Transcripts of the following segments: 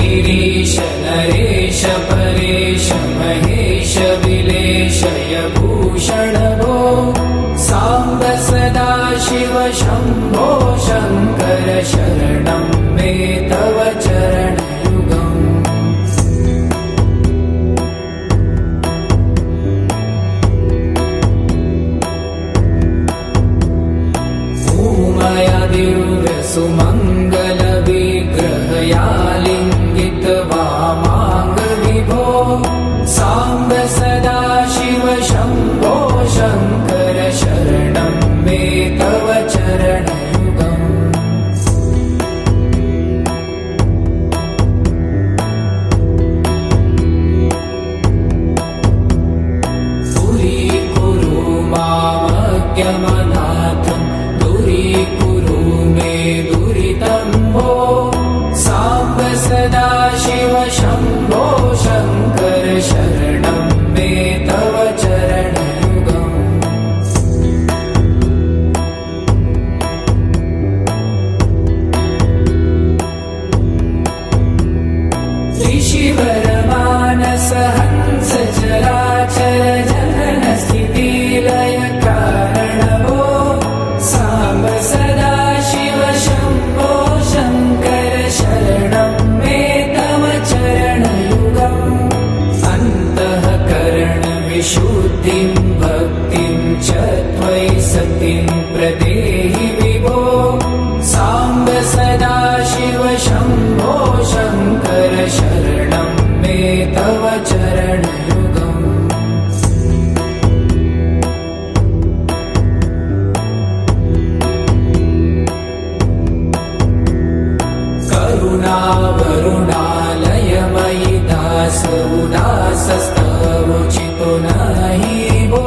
गिरीश नरेश परेश महेश विलेशय भूषण भो साम्ब सदा शिव शम्भो शङ्कर शरणं मे तव चरणयुगम् उमया दिव्य सुमङ्गल विग्रहया लिङ्गित वामाङ्ग विभो साम्ब सदा शिव शम्भो शङ्कर शरणं मे तव चरणयुगम् दूरीकुरु मामज्ञमनाथं दूरीकुरु मे दुरितं भो साम्ब सदा शिव शम्भो शङ्कर शरणं मे तव चरणयुगम् ऋषिवरमानस हंस चराचर जनन स्थितिलय कारण भो साम्ब सदा शिव शम्भो शङ्कर शरणं मे तव चरणयुगम् अन्तःकरण विशुद्धिं भक्तिं च त्वयि सतिं प्रदेहि विभो साम्ब सदा शिव शम्भो शङ्कर शरणं मे तव चरणयुगम् करुणावरुणालयमयि दास उदासस्तवोचितो नहि भो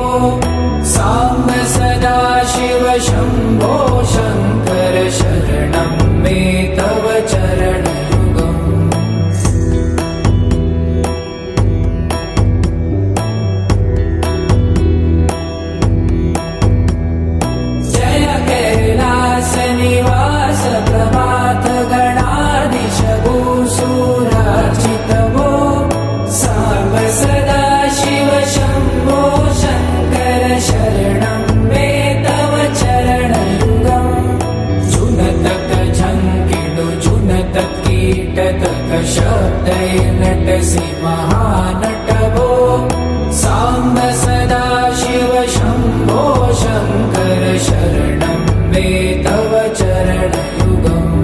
साम्ब सदा शिव शम्भो शङ्कर शरणं मे तव चरणयुगम् जय कैलास निवास प्रभात गणाधीश भूसुरार्चित भो साम्ब सदा शिव शम्भो शङ्कर शरणं मे तव चरणयुगम् जुनतक झङ्किडु जुनतक कीटतक शब्दैर्नटसि महानट भो साम्ब सदा शिव शम्भो शङ्कर शरणं मे तव चरणयुगम्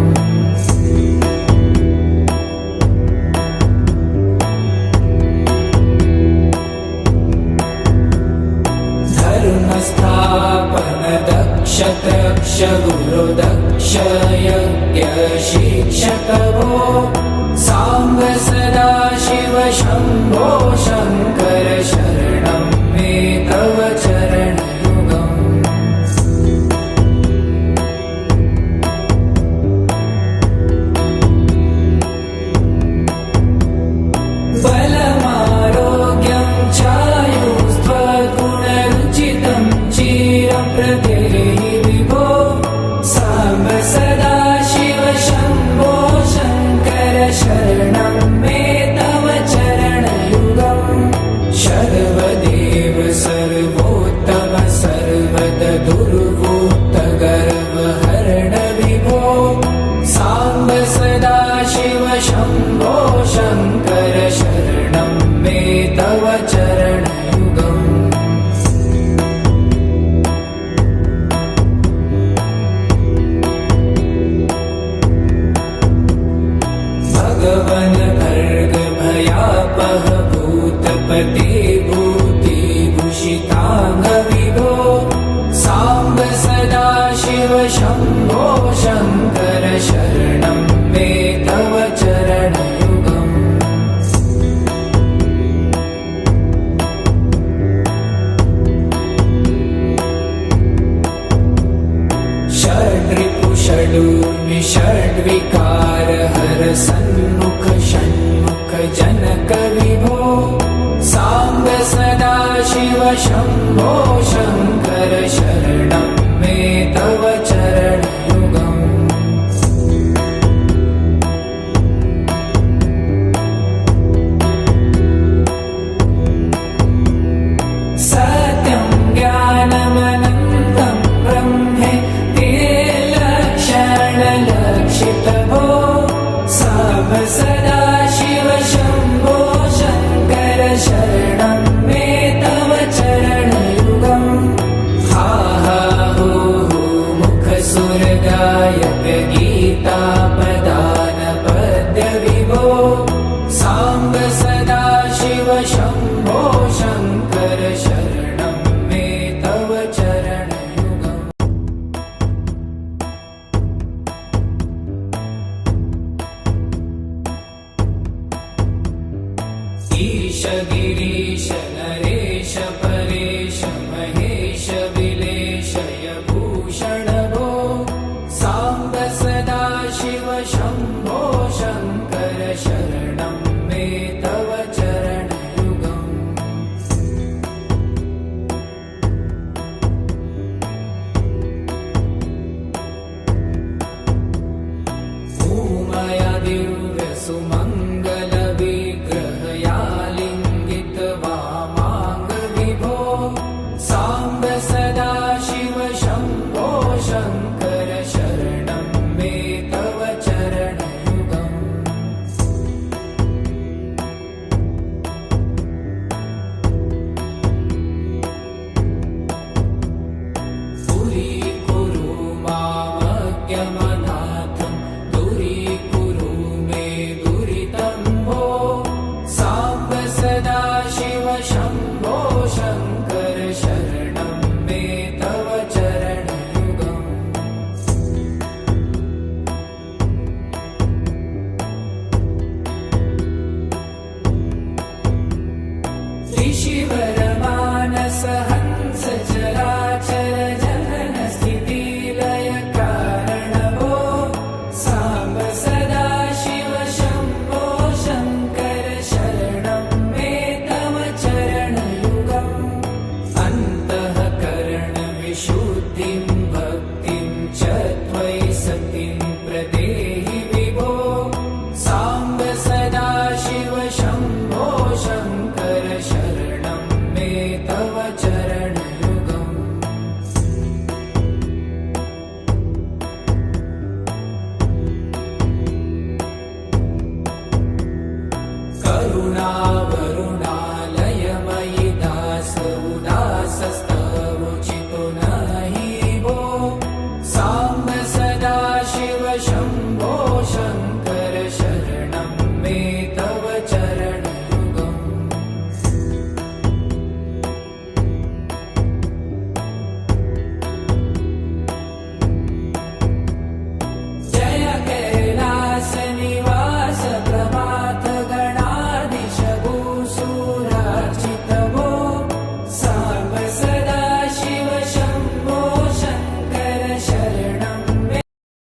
धर्मस्थापन दक्ष त्रक्ष गुरुदक्ष यज्ञ शिक्षक भो साम्ब सदा शिव शम्भो शङ्कर शरणं मे तव चरणयुगम् बलमारोग्यं चायुस्त्वगुणरुचितं चिरं प्रदेहि विभो साम्ब सदा शिव शम्भो शङ्कर शरणं मे तव चरणयुगम् सर्वदेव सर्वोत्तम सर्वद दुर्वूत गर्वहरण विभो साम्ब सदा शिव शम्भो शङ्कर शरणं मे तव चरणयुगम् भगवन् भर्ग भयापह भूतपते भूतिभूषिताङ्ग विभो साम्ब सदा शिव शम्भो शङ्कर शरणं मे तव चरणयुगम् षड्रिपु षडूर्मि षड्विकार हर सन्मुख षण्मुख जनक विभो साम्ब सदा शिव शम्भो शङ्कर शरणं मे तव चरणयुगम् शरणं